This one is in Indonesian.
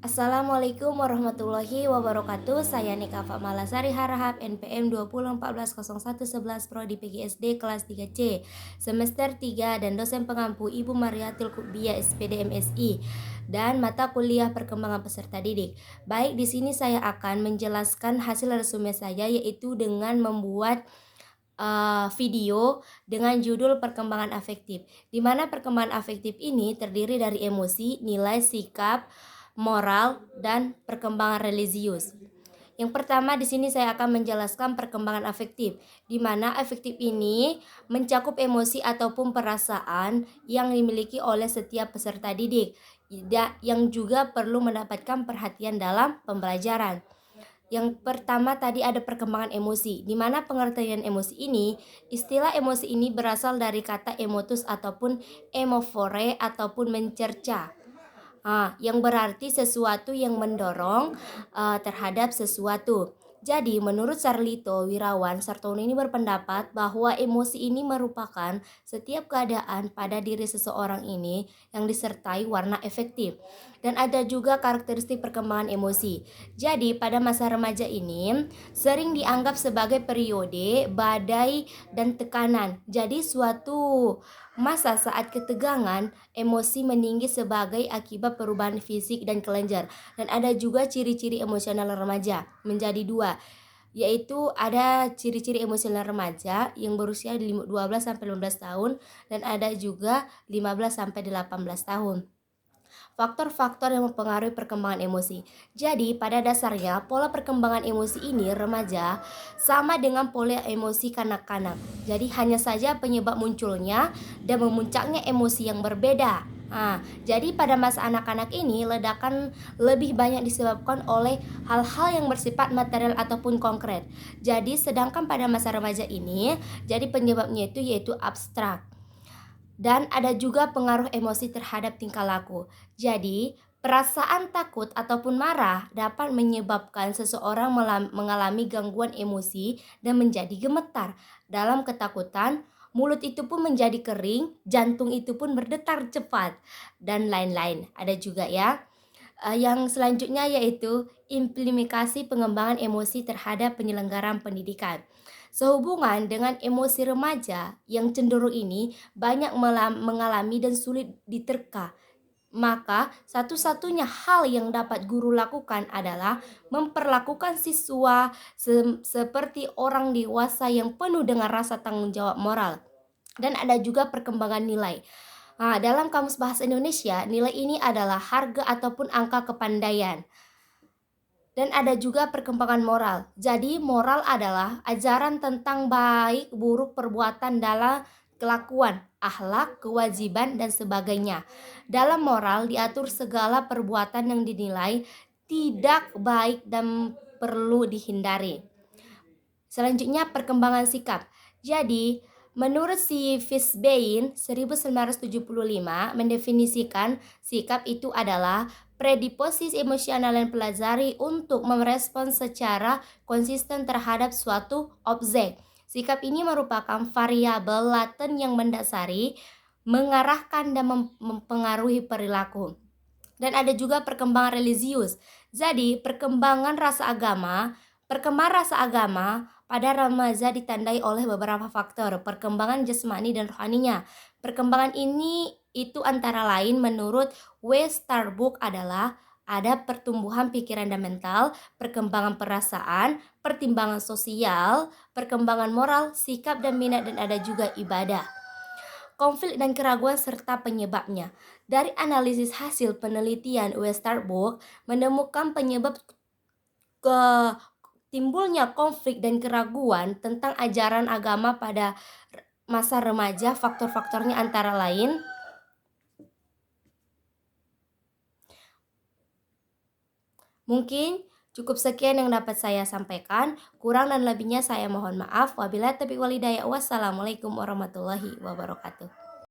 Assalamualaikum warahmatullahi wabarakatuh. Saya Nika Fatmalasari Harahap, NPM 20140111 Prodi PGSD kelas 3C, semester 3 dan dosen pengampu Ibu Mariatul Kubia SPD MSI dan mata kuliah perkembangan peserta didik. Baik, di sini saya akan menjelaskan hasil resume saya, yaitu dengan membuat video dengan judul perkembangan afektif, di mana perkembangan afektif ini terdiri dari emosi, nilai, sikap, moral, dan perkembangan religius. Yang pertama di sini saya akan menjelaskan perkembangan afektif, di mana afektif ini mencakup emosi ataupun perasaan yang dimiliki oleh setiap peserta didik, yang juga perlu mendapatkan perhatian dalam pembelajaran. Yang pertama tadi ada perkembangan emosi, di mana pengertian emosi ini, istilah emosi ini berasal dari kata emotus ataupun emofore ataupun mencerca, yang berarti sesuatu yang mendorong terhadap sesuatu. Jadi menurut Sarlito Wirawan Sartono ini berpendapat bahwa emosi ini merupakan setiap keadaan pada diri seseorang ini yang disertai warna efektif. Dan ada juga karakteristik perkembangan emosi. Jadi pada masa remaja ini sering dianggap sebagai periode badai dan tekanan. Jadi suatu masa saat ketegangan, emosi meninggi sebagai akibat perubahan fisik dan kelenjar. Dan ada juga ciri-ciri emosional remaja menjadi dua, yaitu ada ciri-ciri emosional remaja yang berusia 12 sampai 15 tahun dan ada juga 15 sampai 18 tahun. Faktor-faktor yang mempengaruhi perkembangan emosi. Jadi, pada dasarnya pola perkembangan emosi ini remaja sama dengan pola emosi kanak-kanak. Jadi, hanya saja penyebab munculnya dan memuncaknya emosi yang berbeda. Jadi pada masa anak-anak ini ledakan lebih banyak disebabkan oleh hal-hal yang bersifat material ataupun konkret. Jadi sedangkan pada masa remaja ini, jadi penyebabnya itu yaitu abstrak. Dan ada juga pengaruh emosi terhadap tingkah laku. Jadi, perasaan takut ataupun marah dapat menyebabkan seseorang mengalami gangguan emosi dan menjadi gemetar. Dalam ketakutan, mulut itu pun menjadi kering, jantung itu pun berdetar cepat, dan lain-lain. Ada juga ya. Yang selanjutnya yaitu implementasi pengembangan emosi terhadap penyelenggaraan pendidikan. Sehubungan dengan emosi remaja yang cenderung ini banyak mengalami dan sulit diterka. Maka satu-satunya hal yang dapat guru lakukan adalah memperlakukan siswa seperti orang dewasa yang penuh dengan rasa tanggung jawab moral. Dan ada juga perkembangan nilai. Dalam Kamus Bahasa Indonesia, nilai ini adalah harga ataupun angka kepandaian. Dan ada juga perkembangan moral. Jadi moral adalah ajaran tentang baik buruk perbuatan dalam kelakuan, akhlak, kewajiban, dan sebagainya. Dalam moral diatur segala perbuatan yang dinilai tidak baik dan perlu dihindari. Selanjutnya perkembangan sikap. Jadi menurut si Fishbein 1975 mendefinisikan sikap itu adalah predisposisi emosional yang pelajari untuk merespons secara konsisten terhadap suatu objek. Sikap ini merupakan variabel laten yang mendasari, mengarahkan dan mempengaruhi perilaku. Dan ada juga perkembangan religius. Jadi, perkembangan rasa agama pada remaja ditandai oleh beberapa faktor, perkembangan jasmani dan rohaninya. Perkembangan ini itu antara lain menurut W. Starbuck adalah ada pertumbuhan pikiran dan mental, perkembangan perasaan, pertimbangan sosial, perkembangan moral, sikap dan minat, dan ada juga ibadah. Konflik dan keraguan serta penyebabnya. Dari analisis hasil penelitian W. Starbuck menemukan penyebab timbulnya konflik dan keraguan tentang ajaran agama pada masa remaja. Faktor-faktornya antara lain mungkin cukup sekian yang dapat saya sampaikan. Kurang dan lebihnya saya mohon maaf. Wabillahi taufiq wal hidayah. Wassalamualaikum warahmatullahi wabarakatuh.